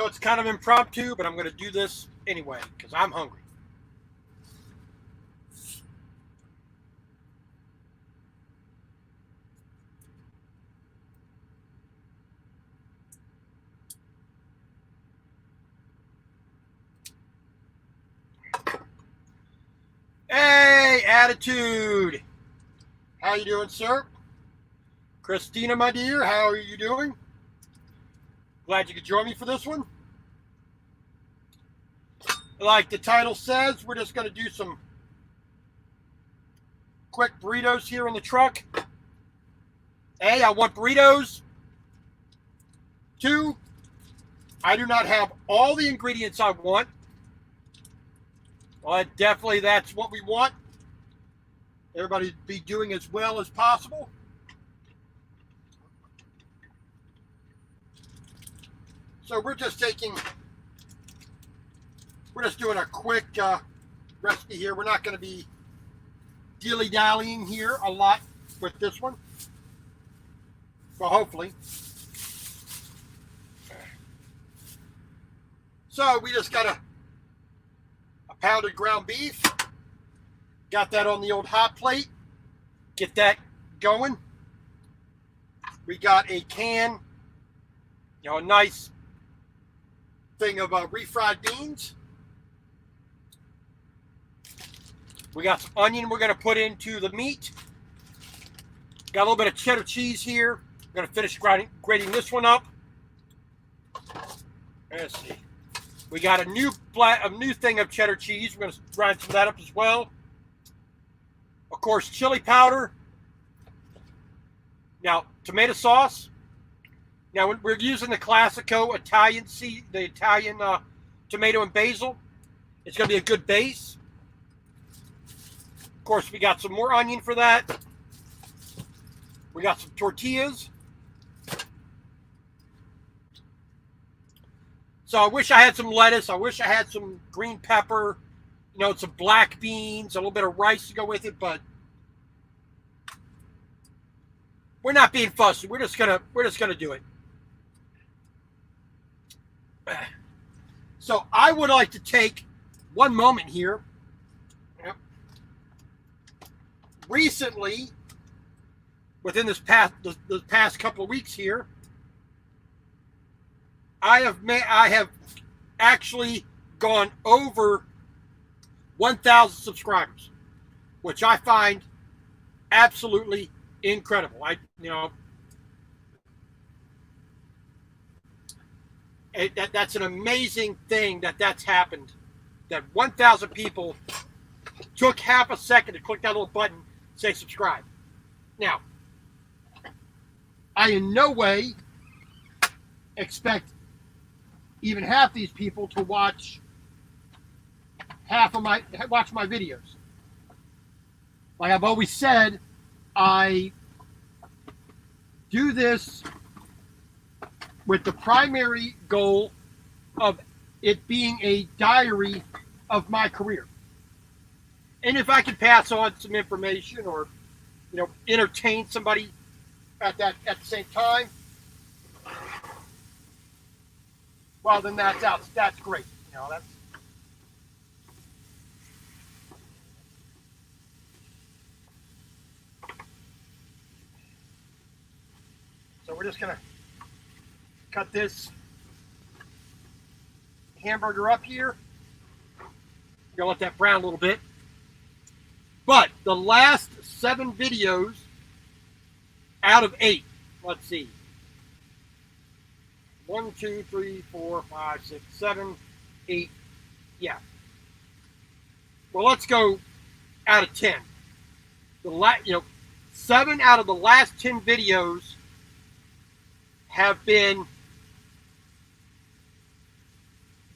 it's kind of impromptu, but I'm going to do this anyway because I'm hungry. Hey, Attitude. How you doing, sir? Christina, my dear, how are you doing? Glad you could join me for this one. Like the title says, we're just going to do some quick burritos here in the truck. A, I want burritos. 2, I do not have all the ingredients I want. Well, definitely that's what we want. Everybody be doing as well as possible. So we're just doing a quick recipe here. We're not going to be dilly-dallying here a lot with this one. Well, hopefully. So we just got a pounded ground beef. Got that on the old hot plate. Get that going. We got a can, a nice thing of refried beans. We got some onion we're going to put into the meat. Got a little bit of cheddar cheese here. We're going to finish grating this one up. Let's see. We got a new thing of cheddar cheese. We're going to grind some of that up as well. Of course, chili powder. Now, tomato sauce. Now, we're using the Classico Italian tomato and basil. It's going to be a good base. Of course, we got some more onion for that. We got some tortillas. So I wish I had some lettuce. I wish I had some green pepper, some black beans, a little bit of rice to go with it, but we're not being fussy. We're just gonna do it. So I would like to take one moment here. Recently, within this past couple of weeks here, I have actually gone over 1,000 subscribers, which I find absolutely incredible. That's an amazing thing that's happened. That 1,000 people took half a second to click that little button, say subscribe. Now, I in no way expect even half these people to watch my videos. Like I've always said, I do this with the primary goal of it being a diary of my career. And if I can pass on some information or, entertain somebody at the same time, well, then that's great. So we're just gonna cut this hamburger up here. Gonna let that brown a little bit. But the last 7 videos out of 8, let's see. 1, 2, 3, 4, 5, 6, 7, 8. Yeah. Well, let's go out of 10. 7 out of the last 10 videos have been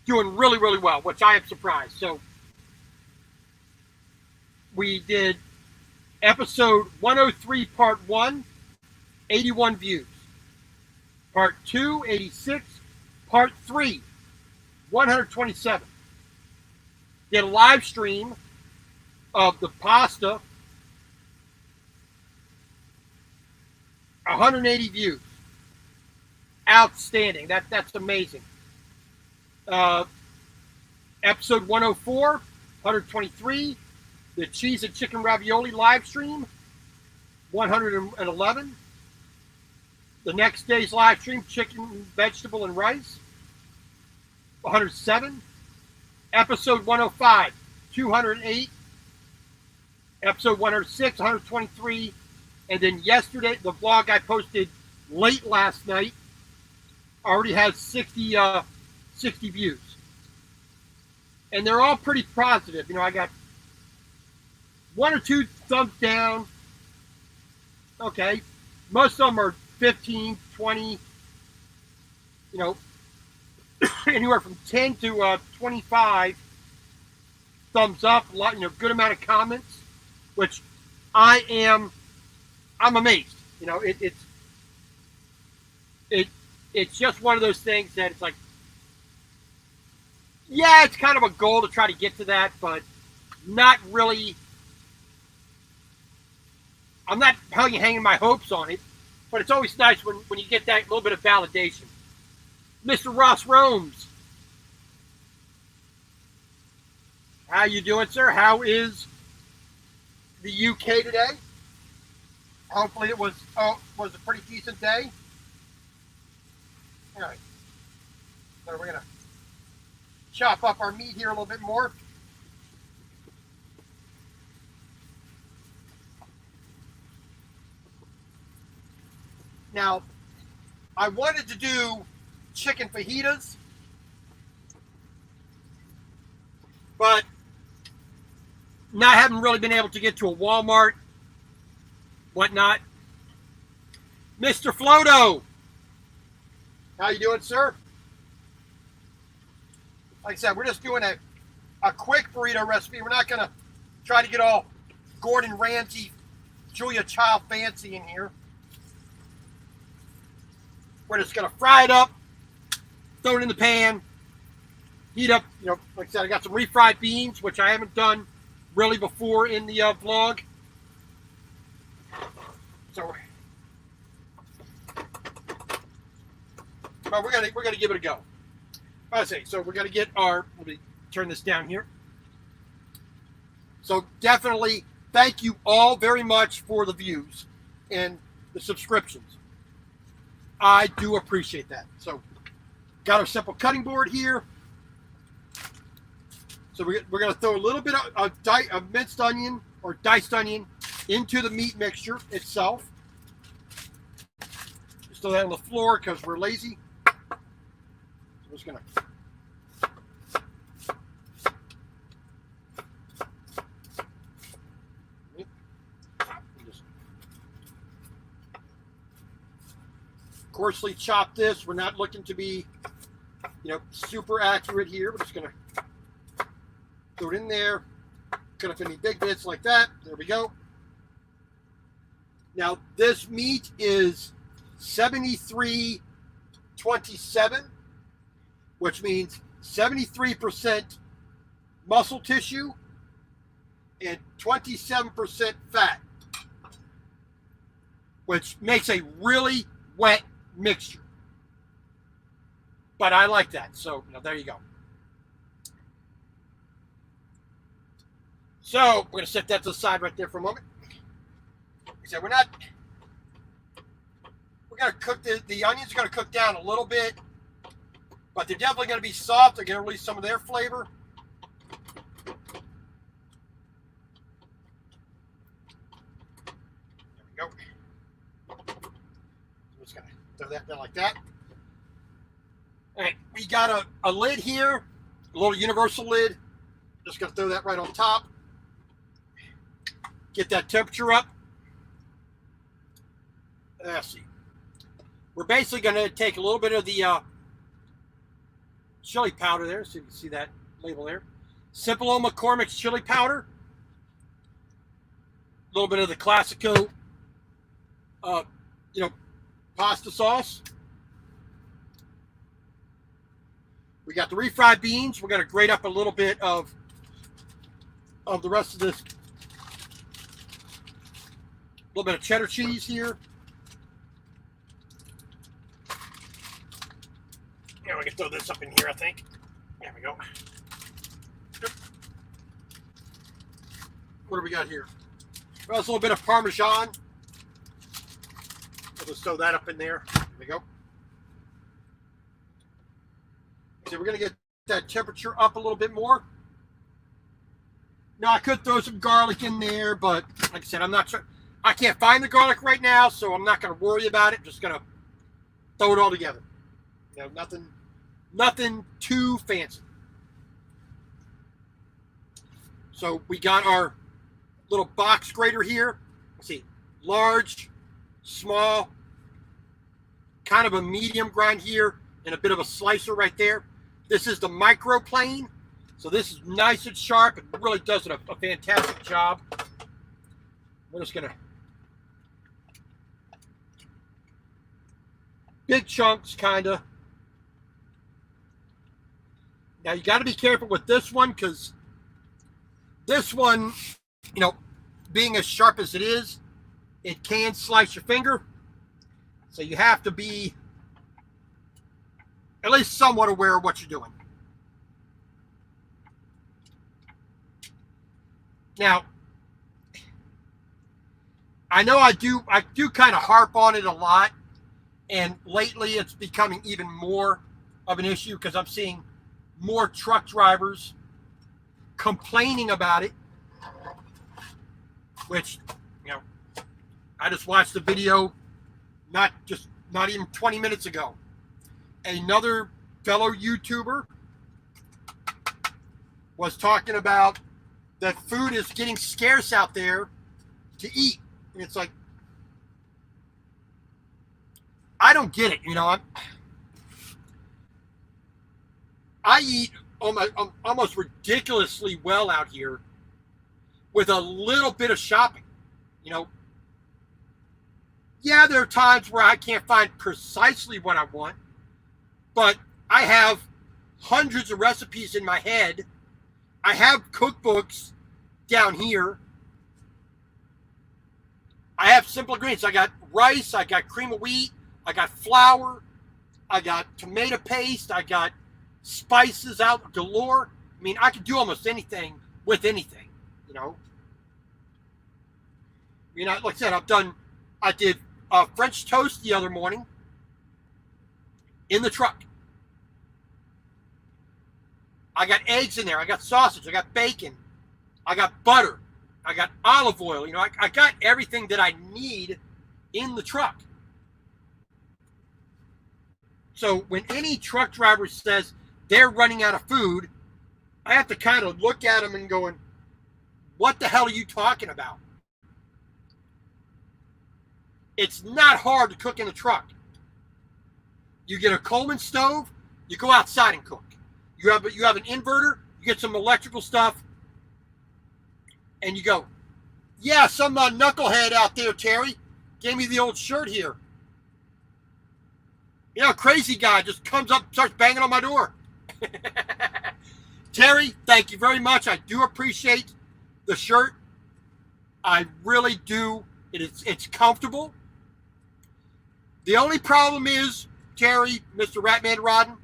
doing really, really well, which I am surprised. So we did episode 103, part 1, 81 views. Part 2, 86. Part 3, 127. Did a live stream of the pasta, 180 views. Outstanding. That's amazing. Episode 104, 123. The cheese and chicken ravioli live stream, 111. The next day's live stream, chicken, vegetable, and rice, 107. Episode 105, 208. Episode 106, 123. And then yesterday, the vlog I posted late last night already has 60 views. And they're all pretty positive. You know, I got 1 or 2 thumbs down. Okay. Most of them are 15, 20, you know, anywhere from 10 to 25 thumbs up. A lot, you know, good amount of comments, which I'm amazed. You know, it's just one of those things that it's like, yeah, it's kind of a goal to try to get to that, but not really. I'm not hanging my hopes on it, but it's always nice when you get that little bit of validation. Mr. Ross Romes, how you doing, sir? How is the UK today? Hopefully it was a pretty decent day. All right, so we're gonna chop up our meat here a little bit more. Now, I wanted to do chicken fajitas, but I haven't really been able to get to a Walmart, whatnot. Mr. Floto, how you doing, sir? Like I said, we're just doing a quick burrito recipe. We're not going to try to get all Gordon Ramsay, Julia Child fancy in here. We're just going to fry it up, throw it in the pan, heat up. You know, like I said, I got some refried beans, which I haven't done really before in the vlog. So, but we're gonna give it a go. I say, so we're gonna get our. Let me turn this down here. So definitely, thank you all very much for the views and the subscriptions. I do appreciate that. So, got our simple cutting board here. So we're going to throw a little bit of minced onion or diced onion into the meat mixture itself. Just throw that on the floor because we're lazy. So we're just going to. Coarsely chop this. We're not looking to be, you know, super accurate here. We're just going to throw it in there. Cut up any big bits like that. There we go. Now, this meat is 73-27, which means 73% muscle tissue and 27% fat, which makes a really wet mixture. But I like that. So, you know, there you go. So, we're going to set that to the side right there for a moment. Like I said, we're going to cook the onions are going to cook down a little bit, but they're definitely going to be soft. They're going to release some of their flavor. There we go. I'm just going to throw that down like that. All right, we got a lid here, a little universal lid. Just going to throw that right on top. Get that temperature up. Let's see. We're basically going to take a little bit of the chili powder there, so you can see that label there. Simple McCormick's chili powder. A little bit of the Classico, pasta sauce. We got the refried beans. We're going to grate up a little bit of the rest of this. A little bit of cheddar cheese here. Yeah, we can throw this up in here, I think. There we go. What do we got here? Well, it's a little bit of Parmesan. We'll just throw that up in there. There we go. So we're going to get that temperature up a little bit more. Now, I could throw some garlic in there, but like I said, I'm not sure. I can't find the garlic right now, so I'm not going to worry about it. I'm just going to throw it all together. You know, nothing too fancy. So we got our little box grater here. Let's see, large, small, kind of a medium grind here, and a bit of a slicer right there. This is the microplane, so this is nice and sharp. It really does a fantastic job. We're just gonna big chunks, kinda. Now you got to be careful with this one, because this one, you know, being as sharp as it is, it can slice your finger. So you have to be at least somewhat aware of what you're doing. Now, I know I do kind of harp on it a lot, and lately it's becoming even more of an issue because I'm seeing more truck drivers complaining about it, which, you know, I just watched the video not even 20 minutes ago. Another fellow YouTuber was talking about that food is getting scarce out there to eat. And it's like, I don't get it. You know, I eat almost ridiculously well out here with a little bit of shopping. You know, yeah, there are times where I can't find precisely what I want, but I have hundreds of recipes in my head. I have cookbooks down here. I have simple ingredients. I got rice, I got cream of wheat, I got flour, I got tomato paste, I got spices out galore. I mean, I can do almost anything with anything, you know. I mean, like I said, I did French toast the other morning in the truck. I got eggs in there. I got sausage. I got bacon. I got butter. I got olive oil. You know, I got everything that I need in the truck. So when any truck driver says they're running out of food, I have to kind of look at them and going, what the hell are you talking about? It's not hard to cook in a truck. You get a Coleman stove, you go outside and cook. You have an inverter, you get some electrical stuff, and you go, yeah, some knucklehead out there, Terry, gave me the old shirt here. You know, crazy guy just comes up, starts banging on my door. Terry, thank you very much. I do appreciate the shirt. I really do. It's comfortable. The only problem is, Terry, Mr. Ratman Rodden,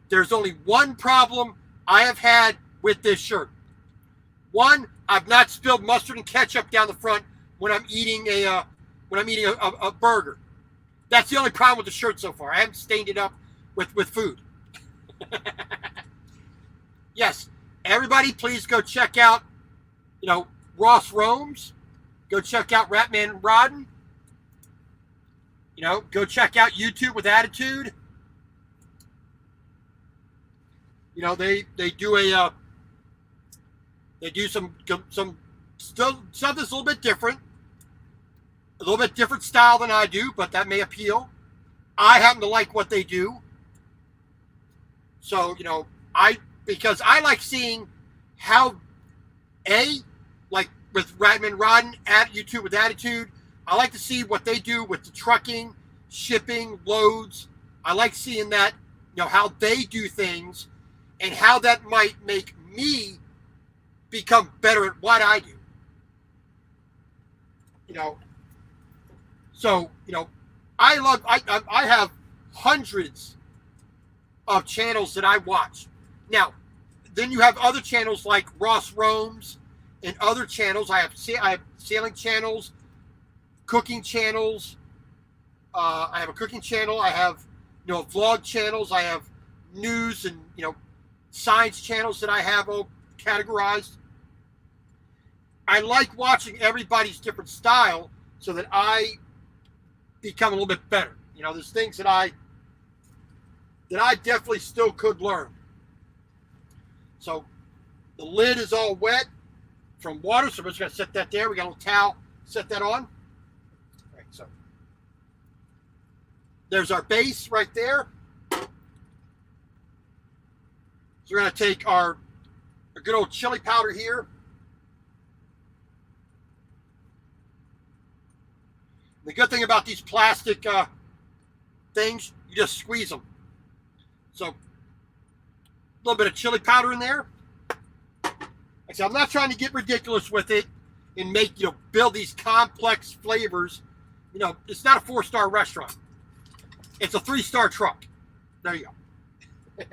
there's only one problem I have had with this shirt. One, I've not spilled mustard and ketchup down the front when I'm eating a burger. That's the only problem with the shirt so far. I haven't stained it up with food. Yes, everybody, please go check out, you know, Ross Roams. Go check out Ratman Rodden. You know, go check out YouTube with Attitude. You know, they do some still something that's a little bit different. A little bit different style than I do, but that may appeal. I happen to like what they do. So, you know, because I like seeing how, like with Ratman Rodden at YouTube with Attitude, I like to see what they do with the trucking, shipping, loads. I like seeing that, you know, how they do things and how that might make me become better at what I do. You know, so, you know, I have hundreds of channels that I watch. Now, then you have other channels like Ross Roams and other channels. I have sailing channels, cooking channels. I have a cooking channel. I have, vlog channels. I have news and, science channels that I have all categorized. I like watching everybody's different style so that I become a little bit better. There's things that I definitely still could learn. So the lid is all wet from water, so we're just going to set that there. We got a little towel, set that on. All right, so there's our base right there. So we're going to take our good old chili powder here. The good thing about these plastic things, you just squeeze them. So a little bit of chili powder in there. Like I said, I'm not trying to get ridiculous with it and make, build these complex flavors. It's not a 4-star restaurant. It's a 3-star truck. There you go.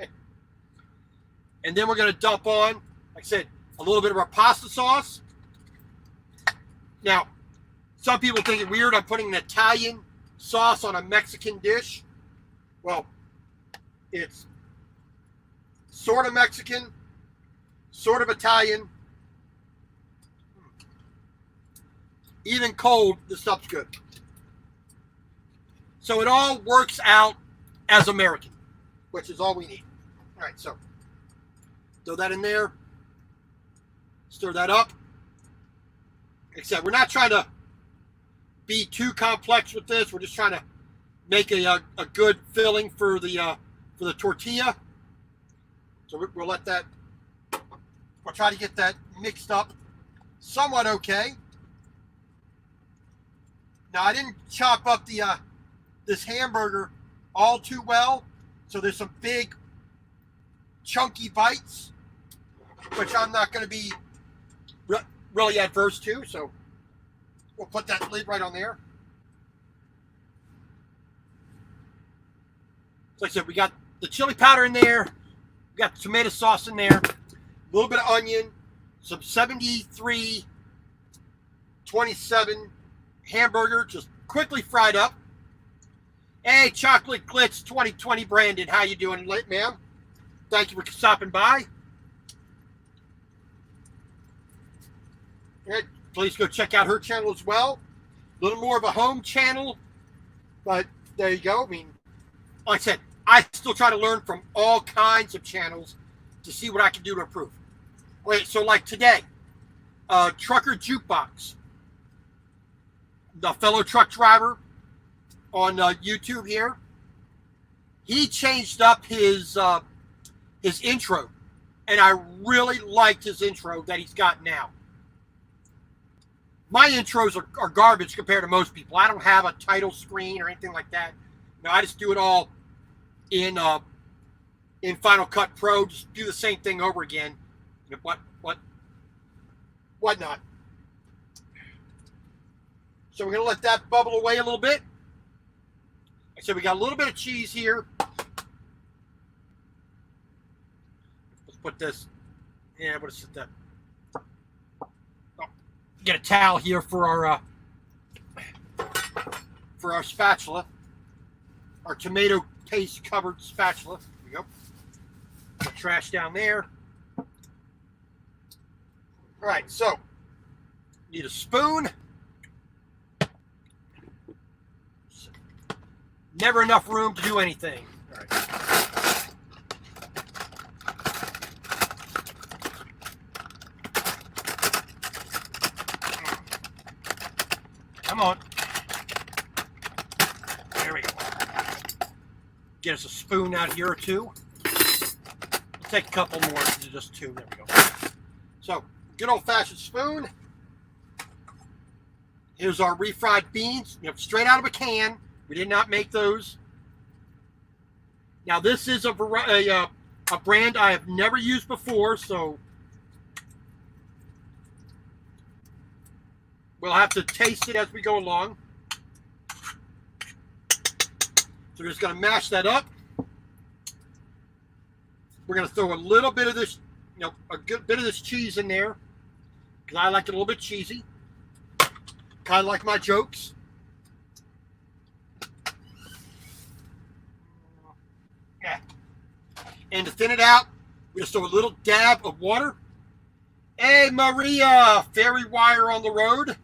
And then we're going to dump on, like I said, a little bit of our pasta sauce. Now, some people think it weird I'm putting an Italian sauce on a Mexican dish. Well, it's sort of Mexican, sort of Italian. Even cold, this stuff's good. So it all works out as American, which is all we need. All right, so throw that in there. Stir that up. Except we're not trying to be too complex with this. We're just trying to make a good filling for the tortilla. So we'll let that. We'll try to get that mixed up somewhat okay. Now I didn't chop up this hamburger all too well, so there's some big chunky bites, which I'm not going to be really adverse to. So we'll put that lid right on there. So like I said, we got the chili powder in there. We got the tomato sauce in there. A little bit of onion. Some 73-27 hamburger, just quickly fried up. Hey, Chocolate Glitz 2020 Brandon. How you doing, ma'am? Thank you for stopping by. All right, please go check out her channel as well. A little more of a home channel, but there you go. I mean, like I said, I still try to learn from all kinds of channels to see what I can do to improve. Wait, so like today, Trucker Jukebox, the fellow truck driver on YouTube here, he changed up his intro, and I really liked his intro that he's got now. My intros are garbage compared to most people. I don't have a title screen or anything like that. No, I just do it all in Final Cut Pro. Just do the same thing over again. Whatnot. So we're gonna let that bubble away a little bit. So we got a little bit of cheese here. Let's put this. Yeah, I'm gonna set that. Get a towel here for our spatula, our tomato paste covered spatula. There we go. Put trash down there. All right, so need a spoon. Never enough room to do anything. All right. Come on. There we go. Get us a spoon out here or two. We'll take a couple more, just two. There we go. So, good old-fashioned spoon. Here's our refried beans, straight out of a can. We did not make those. Now, this is a brand I have never used before, so we'll have to taste it as we go along. So we're just going to mash that up. We're going to throw a little bit of this a good bit of this cheese in there because I like it a little bit cheesy. Kind of like my jokes. Yeah. And to thin it out, we just throw a little dab of water. Hey, Maria, fairy wire on the road.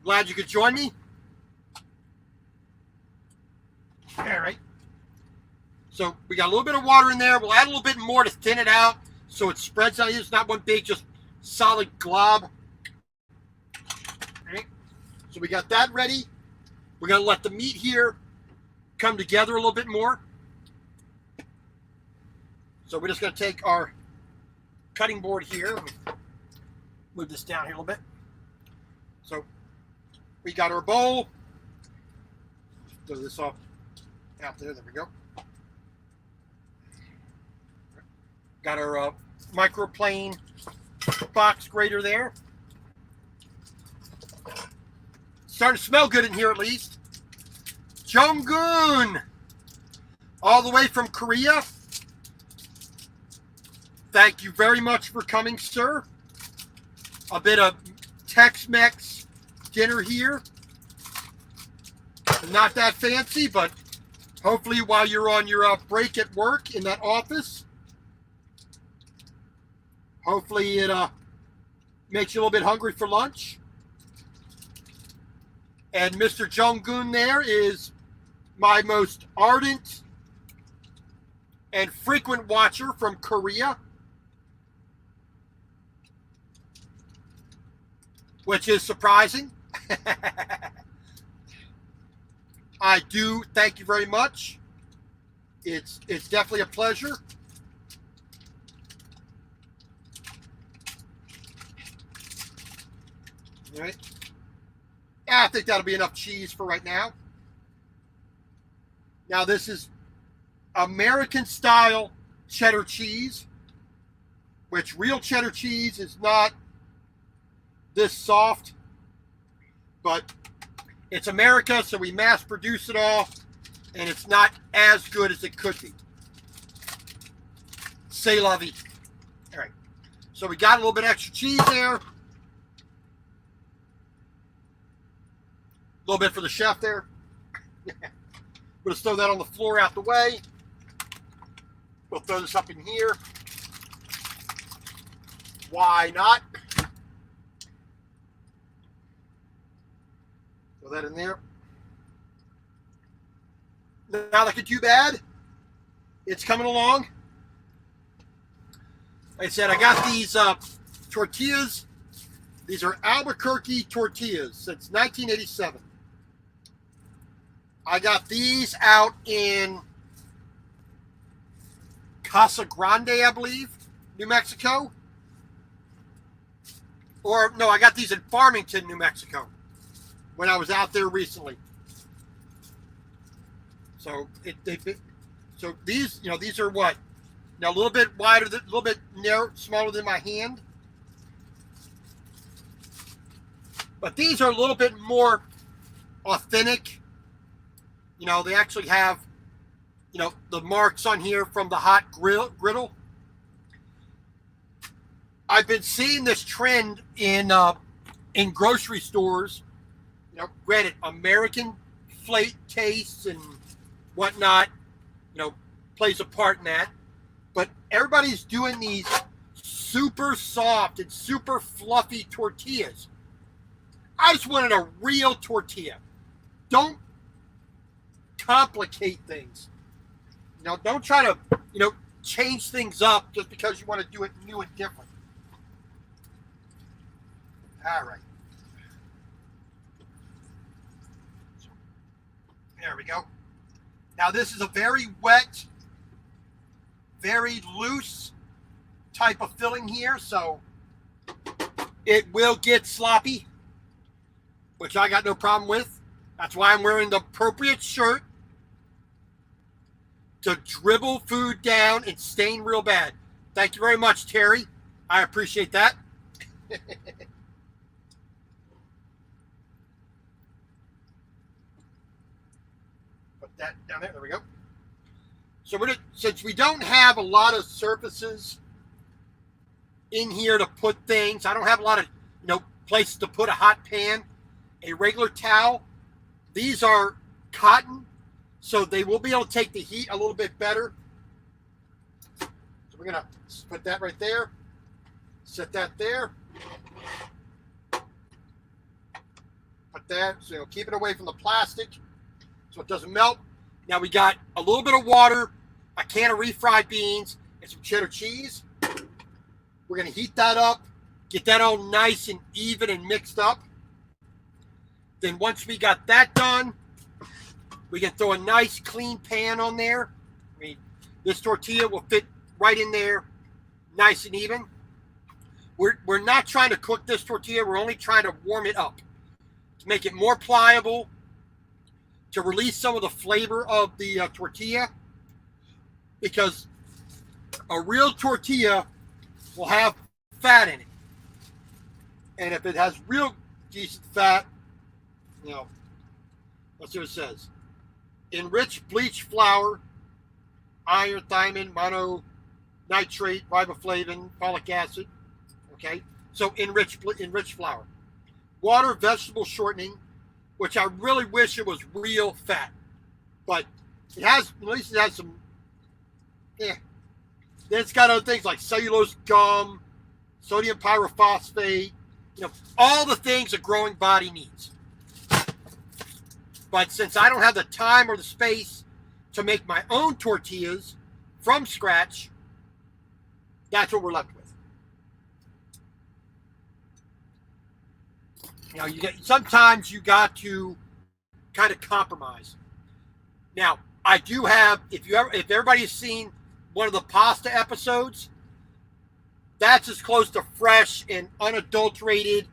Glad you could join me. All right. So we got a little bit of water in there. We'll add a little bit more to thin it out so it spreads out. It's not one big, just solid glob. All right. So we got that ready. We're going to let the meat here come together a little bit more. So we're just going to take our cutting board here. Let me move this down here a little bit. So we got our bowl. Throw this off out there. There we go. Got our microplane box grater there. Starting to smell good in here at least. Jong-gun, all the way from Korea. Thank you very much for coming, sir. A bit of Tex-Mex dinner here. Not that fancy, but hopefully while you're on your break at work in that office, hopefully it makes you a little bit hungry for lunch. And Mr. Jong-gun there is my most ardent and frequent watcher from Korea, which is surprising. I do thank you very much. It's definitely a pleasure. All right. I think that'll be enough cheese for right now. Now this is American style cheddar cheese, which real cheddar cheese is not this soft, but it's America, so we mass produce it all, and it's not as good as it could be. C'est la vie. All right, so we got a little bit extra cheese there. A little bit for the chef there. We'll just throw that on the floor out the way. We'll throw this up in here. Why not? Throw that in there. Not looking too bad. It's coming along. Like I said, I got these tortillas. These are Albuquerque Tortillas since 1987. I got these out in Casa Grande, I believe, New Mexico. Or, no, I got these in Farmington, New Mexico when I was out there recently. So, so these, these are what? Now, a little bit wider, a little bit narrow, smaller than my hand. But these are a little bit more authentic. They actually have, the marks on here from the hot griddle. I've been seeing this trend in grocery stores. Granted, American flake tastes and whatnot, plays a part in that. But everybody's doing these super soft and super fluffy tortillas. I just wanted a real tortilla. Don't complicate things. Don't try to, change things up just because you want to do it new and different. All right. There we go. Now this is a very wet, very loose type of filling here, so it will get sloppy, which I got no problem with. That's why I'm wearing the appropriate shirt to dribble food down and stain real bad. Thank you very much, Terry. I appreciate that. Put that down there. There we go. So since we don't have a lot of surfaces in here to put things. I don't have a lot of, places to put a hot pan. A regular towel. These are cotton, so they will be able to take the heat a little bit better. So we're going to put that right there. Set that there. Put that, so keep it away from the plastic so it doesn't melt. Now we got a little bit of water, a can of refried beans, and some cheddar cheese. We're going to heat that up, get that all nice and even and mixed up. Then once we got that done, we can throw a nice clean pan on there. I mean, this tortilla will fit right in there, nice and even. We're not trying to cook this tortilla. We're only trying to warm it up to make it more pliable, to release some of the flavor of the tortilla, because a real tortilla will have fat in it. And if it has real decent fat, let's see what it says. Enriched bleached flour, iron, thiamine, mononitrate, riboflavin, folic acid. Okay, so enriched flour. Water, vegetable shortening, which I really wish it was real fat, but it has, at least it has some. Then it's got other things like cellulose gum, sodium pyrophosphate, all the things a growing body needs. But since I don't have the time or the space to make my own tortillas from scratch, that's what we're left with. Sometimes you got to kind of compromise. Now, I do have, if everybody's seen one of the pasta episodes, that's as close to fresh and unadulterated,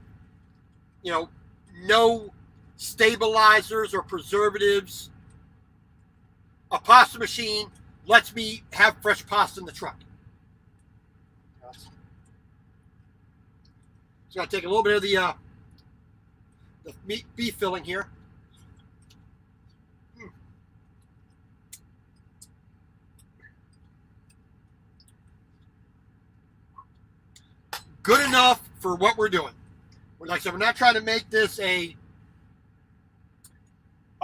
no stabilizers or preservatives. A pasta machine lets me have fresh pasta in the truck. So I'll take a little bit of the meat beef filling here. Good enough for what we're doing. Like I said, we're not trying to make this a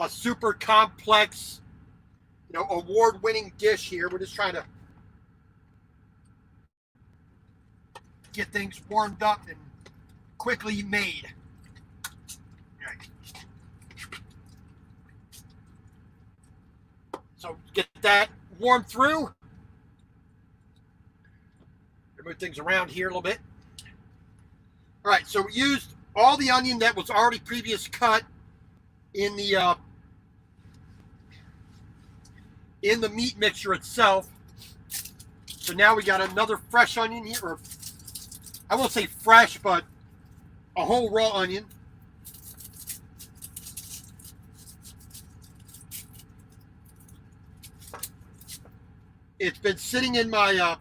super complex, award-winning dish here. We're just trying to get things warmed up and quickly made. So get that warmed through. Move things around here a little bit. All right, so we used all the onion that was already previous cut in the meat mixture itself. So now we got another fresh onion here, or I won't say fresh, but a whole raw onion. It's been sitting in my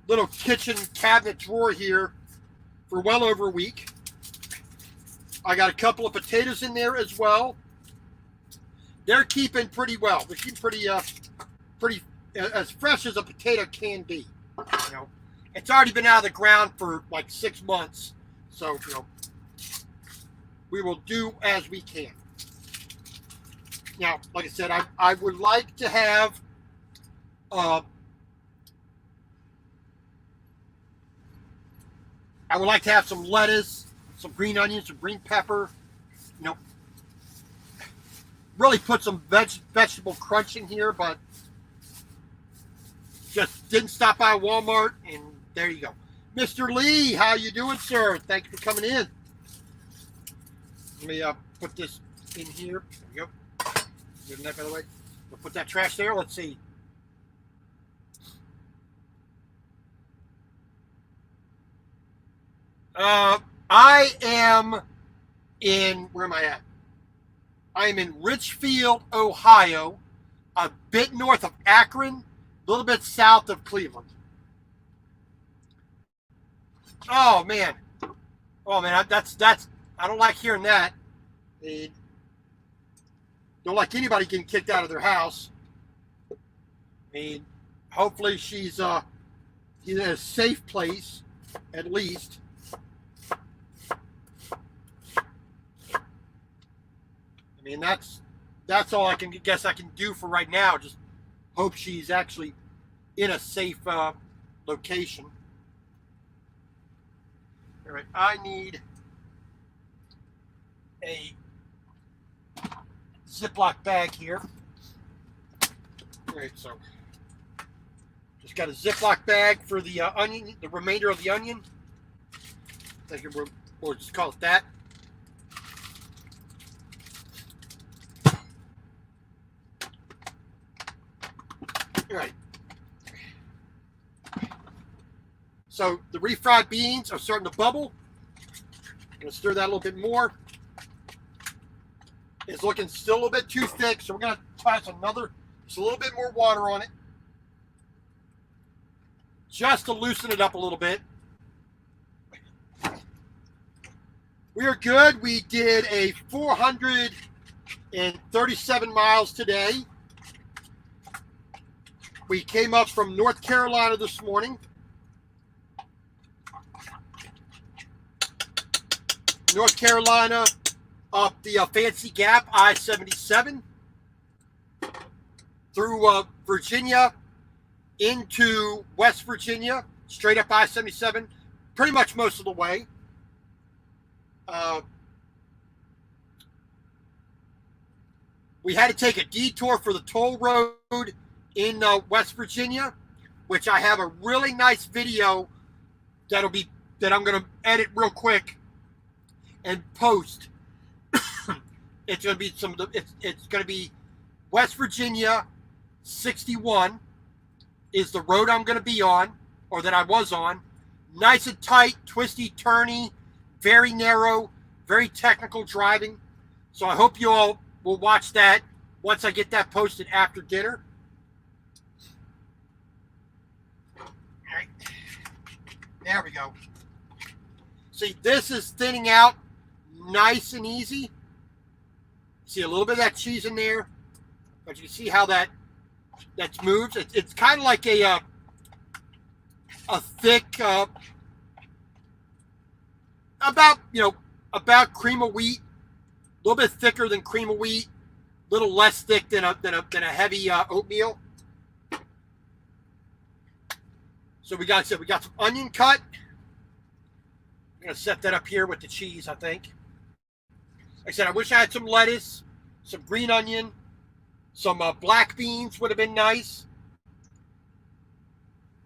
little kitchen cabinet drawer here for well over a week. I got a couple of potatoes in there as well. They're keeping pretty well. They're keeping pretty as fresh as a potato can be. It's already been out of the ground for like 6 months, so we will do as we can. Now, like I said, I would like to have some lettuce, some green onions, some green pepper. Really put some vegetable crunch in here, but just didn't stop by Walmart, and there you go. Mr. Lee, how you doing, sir? Thank you for coming in. Let me put this in here. There we go. Good enough, by the way. We'll put that trash there. Let's see. I am in, where am I at? I am in Richfield, Ohio, a bit north of Akron, a little bit south of Cleveland. Oh man, that's I don't like hearing that. I don't like anybody getting kicked out of their house. Hopefully she's in a safe place. at least. I mean, that's all I guess I can do for right now. Just hope she's actually in a safe location. All right, I need a Ziploc bag here. All right, so just got a Ziploc bag for the onion, the remainder of the onion. I think we'll just call it that. All right. So the refried beans are starting to bubble. I'm going to stir that a little bit more. It's looking still a little bit too thick, so we're going to toss just a little bit more water on it, just to loosen it up a little bit. We are good. We did a 437 miles today. We came up from North Carolina this morning. North Carolina up the Fancy Gap, I-77, through Virginia into West Virginia, straight up I-77, pretty much most of the way. We had to take a detour for the toll road in West Virginia, which I have a really nice video that I'm going to edit real quick and post. It's going to be it's going to be West Virginia 61 is the road I'm going to be on, or that I was on. Nice and tight, twisty, turny, very narrow, very technical driving. So I hope you all will watch that once I get that posted after dinner. All right. There we go. See, this is thinning out nice and easy. See a little bit of that cheese in there, but you can see how that moves. It's kind of like a thick, about cream of wheat, a little bit thicker than cream of wheat, a little less thick than a heavy oatmeal. So we got some onion cut. I'm gonna set that up here with the cheese, I think. Like I said, I wish I had some lettuce, some green onion, some black beans would have been nice.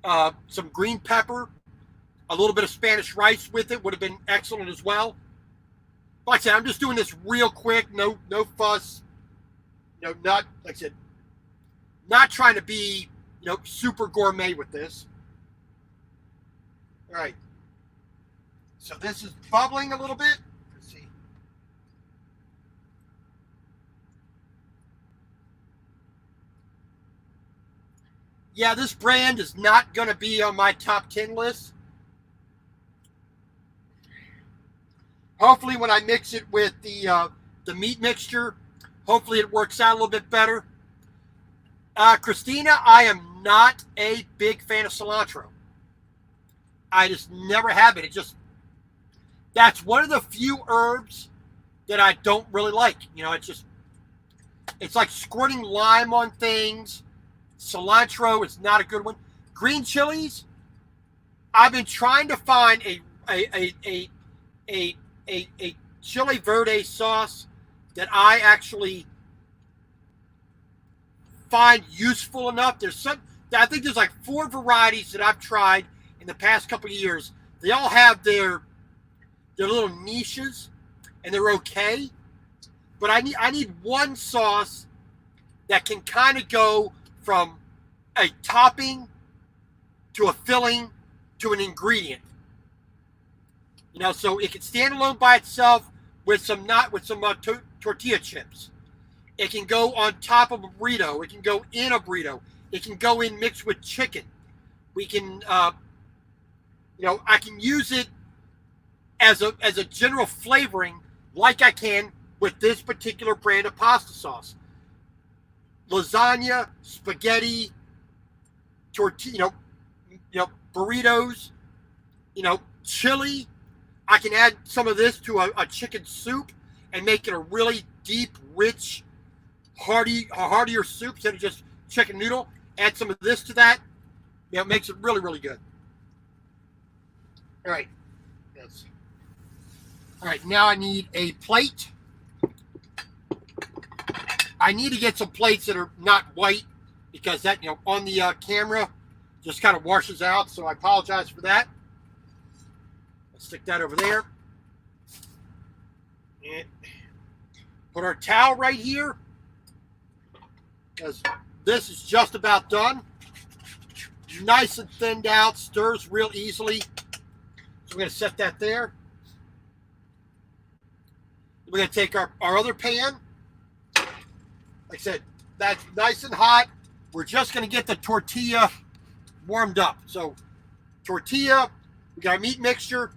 Some green pepper, a little bit of Spanish rice with it would have been excellent as well. Like I said, I'm just doing this real quick, no fuss. Not like I said, not trying to be super gourmet with this. All right. So this is bubbling a little bit. Let's see. Yeah, this brand is not going to be on my top 10 list. Hopefully when I mix it with the meat mixture, hopefully it works out a little bit better. Christina, I am not a big fan of cilantro. I just never have been. That's one of the few herbs that I don't really like. It's like squirting lime on things. Cilantro is not a good one. Green chilies, I've been trying to find a chili verde sauce that I actually find useful enough. I think there's like 4 varieties that I've tried in the past couple of years. They all have their little niches, and they're okay. But I need one sauce that can kind of go from a topping to a filling to an ingredient. So it can stand alone by itself with some tortilla chips. It can go on top of a burrito. It can go in a burrito. It can go in mixed with chicken. We can, I can use it as a general flavoring, like I can with this particular brand of pasta sauce. Lasagna, spaghetti, tortilla, burritos. chili. I can add some of this to a chicken soup and make it a really deep, rich, heartier soup instead of just chicken noodle. Add some of this to that. It makes it really, really good. All right. Yes. All right, now I need a plate. I need to get some plates that are not white because that, on the camera just kind of washes out, so I apologize for that. Let's stick that over there. And put our towel right here because this is just about done. Nice and thinned out, stirs real easily. So we're going to set that there. We're going to take our other pan. Like I said, that's nice and hot. We're just going to get the tortilla warmed up. So tortilla, we got our meat mixture.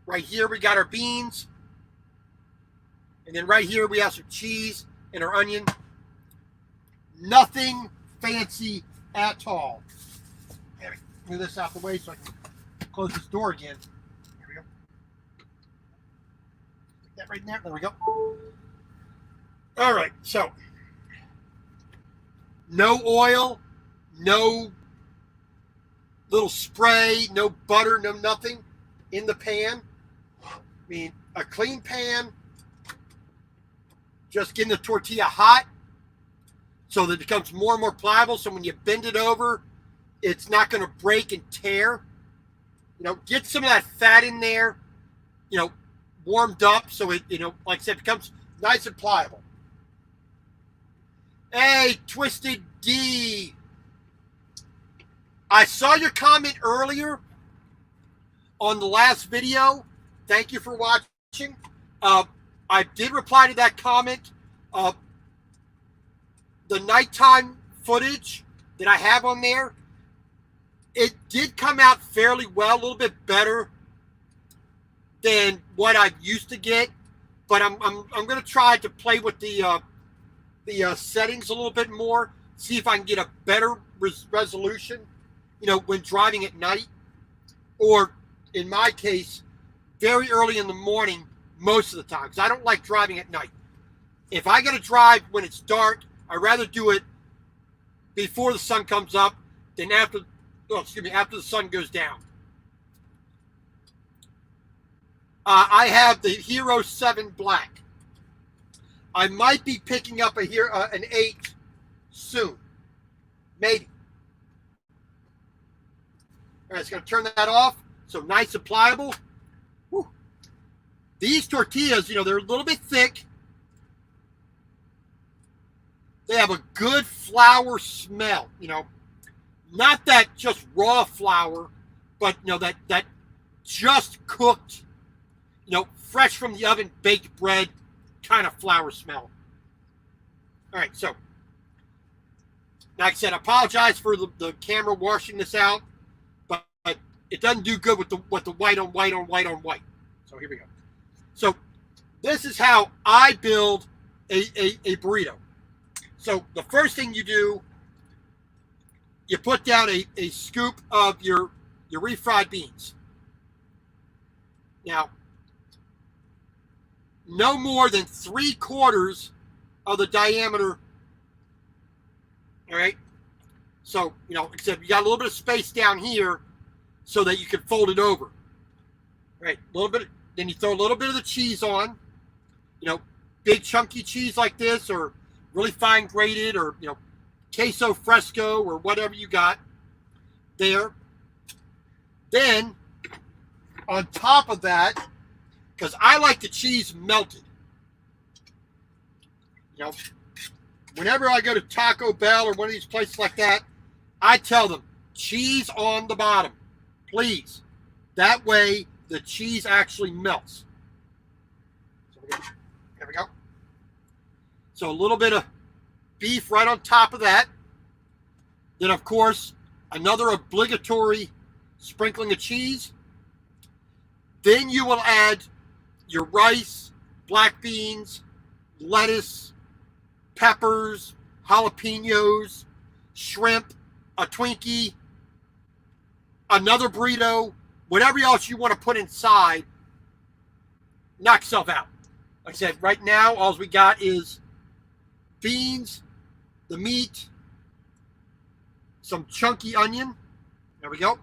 Right here we got our beans. And then right here we have some cheese and our onion. Nothing fancy at all. Move this out the way so I can close this door again. Here we go. Stick that right in there. There we go. All right, so no oil, no little spray, no butter, no nothing in the pan. I mean, a clean pan. Just getting the tortilla hot so that it becomes more and more pliable. So when you bend it over, it's not going to break and tear. Get some of that fat in there, warmed up so it, like I said, becomes nice and pliable. Hey, Twisted D. I saw your comment earlier on the last video. Thank you for watching. I did reply to that comment. The nighttime footage that I have on there, it did come out fairly well, a little bit better than what I used to get. But I'm going to try to play with the settings a little bit more, see if I can get a better resolution, when driving at night, or in my case, very early in the morning most of the time, because I don't like driving at night. If I got to drive when it's dark, I'd rather do it before the sun comes up than after the sun goes down. I have the Hero 7 Black. I might be picking up an 8 soon. Maybe. All right, it's going to turn that off. So nice and pliable. Whew. These tortillas, they're a little bit thick. They have a good flour smell, Not that just raw flour, but, that just cooked, fresh from the oven baked bread kind of flour smell. All right, so like I said, I apologize for the camera washing this out, but it doesn't do good with the white on white on white on white. So here we go. So this is how I build a burrito. So the first thing you do, you put down a scoop of your refried beans. Now, no more than 3/4 of the diameter. All right. So, except you got a little bit of space down here so that you can fold it over. All right. A little bit. Then you throw a little bit of the cheese on. Big chunky cheese like this, or really fine grated, or, queso fresco, or whatever you got there. Then, on top of that, because I like the cheese melted. Whenever I go to Taco Bell or one of these places like that, I tell them, cheese on the bottom, please. That way, the cheese actually melts. So there we go. So a little bit of beef right on top of that. Then, of course, another obligatory sprinkling of cheese. Then you will add your rice, black beans, lettuce, peppers, jalapenos, shrimp, a Twinkie, another burrito, whatever else you want to put inside, knock yourself out. Like I said, right now, all we got is beans, the meat, some chunky onion. There we go.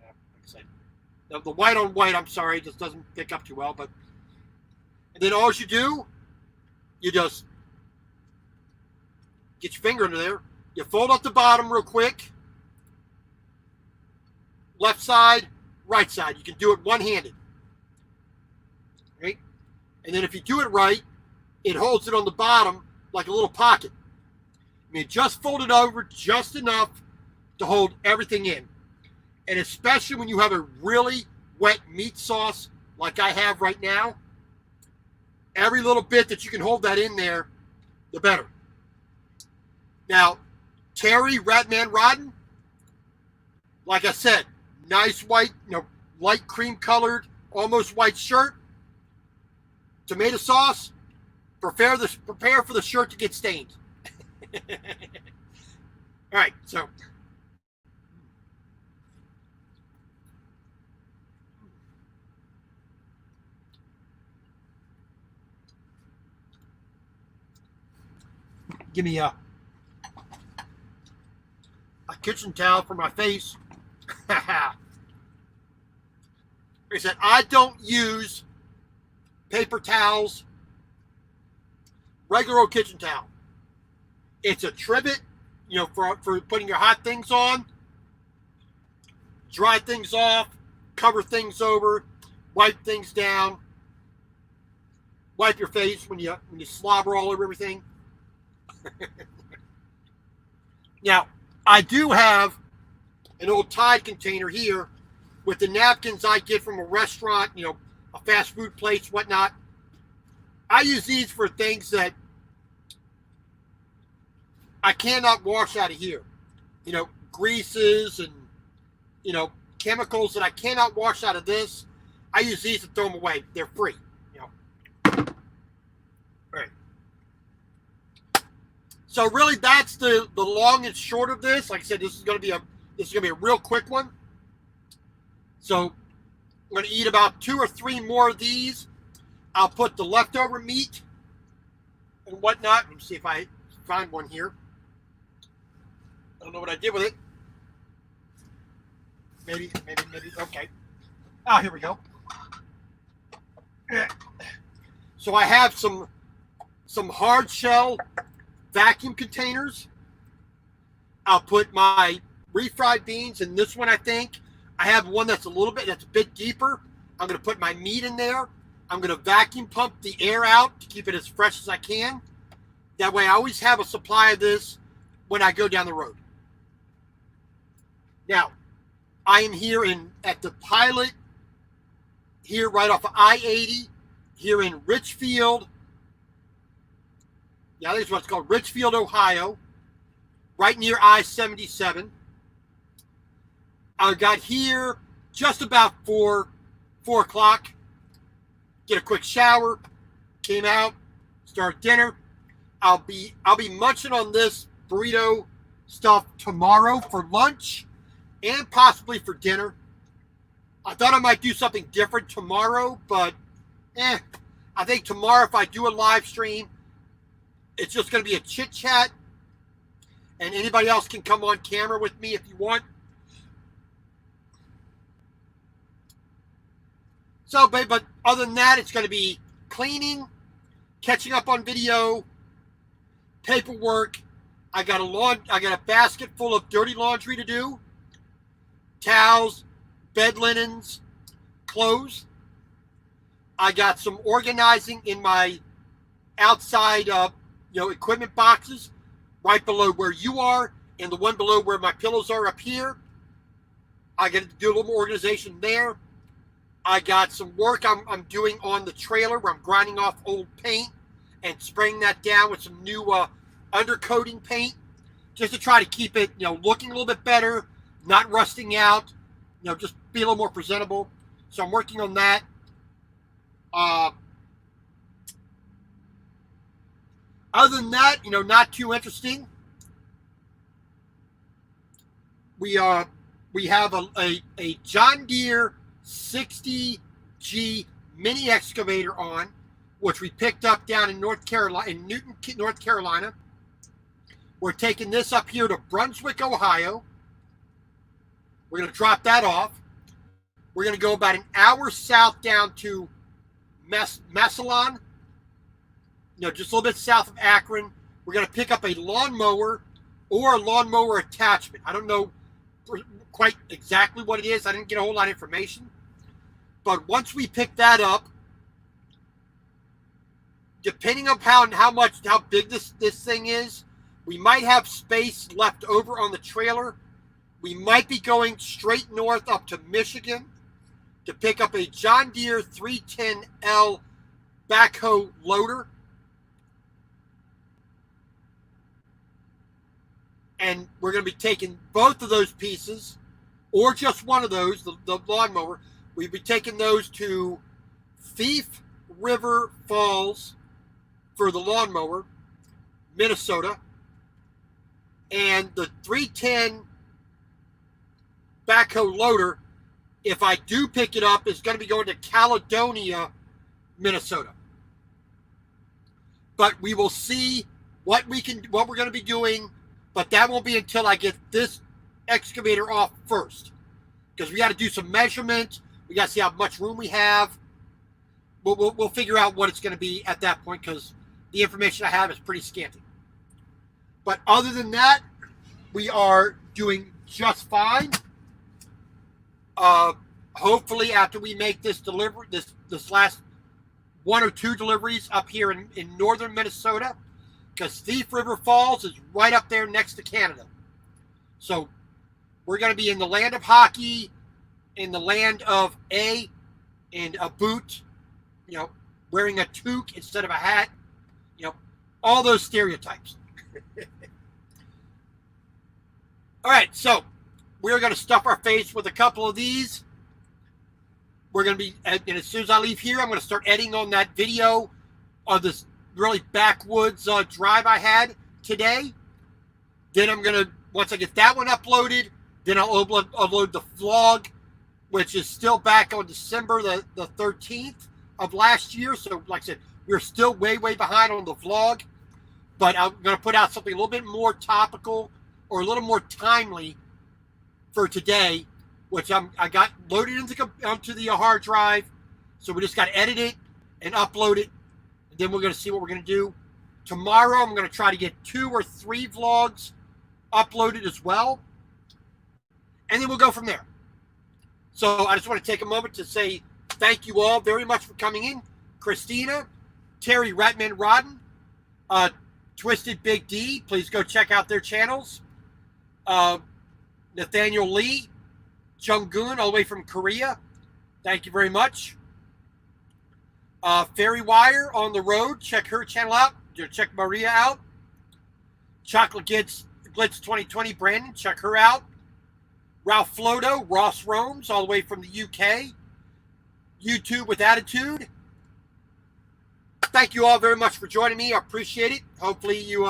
Yeah, like I said, the white on white, I'm sorry, just doesn't pick up too well. But and then all you do, you just get your finger into there. You fold up the bottom real quick. Left side, right side. You can do it one-handed. Right? And then if you do it right, it holds it on the bottom like a little pocket. I mean, just fold it over just enough to hold everything in. And especially when you have a really wet meat sauce like I have right now, every little bit that you can hold that in there, the better. Now, Terry Ratman Rodden, like I said, nice white, light cream colored, almost white shirt. Tomato sauce, prepare for the shirt to get stained. All right, so give me a kitchen towel for my face. Like I said, I don't use paper towels, regular old kitchen towel. It's a trivet, for putting your hot things on, dry things off, cover things over, wipe things down, wipe your face when you slobber all over everything. Now, I do have an old Tide container here with the napkins I get from a restaurant, a fast food place, whatnot. I use these for things that I cannot wash out of here. Greases and, chemicals that I cannot wash out of this. I use these to throw them away. They're free. All right. So really, that's the long and short of this. Like I said, this is going to be a real quick one. So I'm going to eat about 2 or 3 more of these. I'll put the leftover meat and whatnot. Let me see if I find one here. I don't know what I did with it. Maybe. Okay. Ah, here we go. So I have some hard shell vacuum containers. I'll put my refried beans in this one, I think. I have one that's a bit deeper. I'm going to put my meat in there. I'm going to vacuum pump the air out to keep it as fresh as I can. That way I always have a supply of this when I go down the road. Now, I am here at the Pilot, here right off of I-80, here in Richfield. Yeah, this is what's called Richfield, Ohio, right near I-77. I got here just about 4 o'clock. Get a quick shower, came out, start dinner. I'll be munching on this burrito stuff tomorrow for lunch and possibly for dinner. I thought I might do something different tomorrow, but I think tomorrow if I do a live stream, it's just going to be a chit chat, and anybody else can come on camera with me if you want. So, but other than that, it's going to be cleaning, catching up on video, paperwork. I got a basket full of dirty laundry to do, towels, bed linens, clothes. I got some organizing in my outside, equipment boxes, right below where you are, and the one below where my pillows are up here. I got to do a little more organization there. I got some work I'm doing on the trailer where I'm grinding off old paint and spraying that down with some new undercoating paint, just to try to keep it, looking a little bit better, not rusting out, just be a little more presentable. So I'm working on that. Other than that, not too interesting. We we have a John Deere 60G mini excavator on, which we picked up down in North Carolina, in Newton, North Carolina. We're taking this up here to Brunswick, Ohio. We're going to drop that off. We're going to go about an hour south down to Massillon, just a little bit south of Akron. We're going to pick up a lawnmower or a lawnmower attachment. I don't know quite exactly what it is. I didn't get a whole lot of information. But once we pick that up, depending on how big this thing is, we might have space left over on the trailer. We might be going straight north up to Michigan to pick up a John Deere 310L backhoe loader. And we're going to be taking both of those pieces, or just one of those, the lawnmower. We'll be taking those to Thief River Falls for the lawnmower, Minnesota. And the 310 backhoe loader, if I do pick it up, is going to be going to Caledonia, Minnesota. But we will see what we're going to be doing, but that won't be until I get this excavator off first, because we got to do some measurement. We got to see how much room we have. We'll figure out what it's going to be at that point, because the information I have is pretty scanty. But other than that, we are doing just fine. Hopefully, after we make this delivery, this last one or two deliveries up here in northern Minnesota, because Thief River Falls is right up there next to Canada. So we're going to be in the land of hockey, in the land of a boot, wearing a toque instead of a hat, all those stereotypes. All right, so we're going to stuff our face with a couple of these. We're going to be, and as soon as I leave here, I'm going to start editing on that video of this really backwoods drive I had today. Then I'm going to, once I get that one uploaded, then I'll upload the vlog, which is still back on December the 13th of last year. So like I said, we're still way behind on the vlog, but I'm going to put out something a little bit more topical or a little more timely for today, which I got loaded onto the hard drive. So we just got to edit it and upload it. And then we're going to see what we're going to do. Tomorrow, I'm going to try to get 2 or 3 vlogs uploaded as well. And then we'll go from there. So I just want to take a moment to say thank you all very much for coming in. Christina, Terry Ratman Rodden, Twisted Big D, please go check out their channels. Nathaniel Lee, Jung-Goon, all the way from Korea. Thank you very much. Fairy Wire on the road. Check her channel out. Check Maria out. Chocolate Glitz 2020, Brandon. Check her out. Ralph Flodo, Ross Roams, all the way from the UK. YouTube with Attitude. Thank you all very much for joining me. I appreciate it. Hopefully you,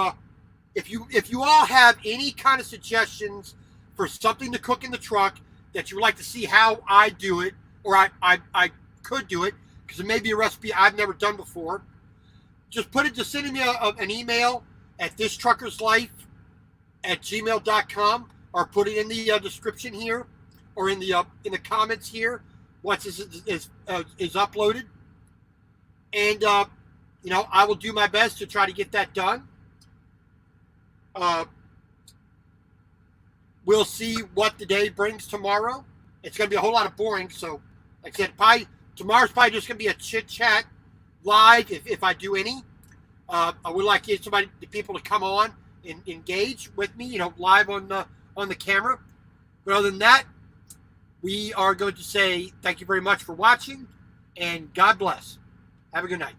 if you all have any kind of suggestions for something to cook in the truck that you would like to see how I do it, or I could do it, because it may be a recipe I've never done before, just send me an email at thistruckerslife@gmail.com, or put it in the description here, or in the comments here once this is uploaded. And I will do my best to try to get that done. We'll see what the day brings tomorrow. It's going to be a whole lot of boring. So, like I said, tomorrow's probably just going to be a chit chat live if I do any. I would like the people to come on and engage with me, live on the camera. But other than that, we are going to say thank you very much for watching, and God bless. Have a good night.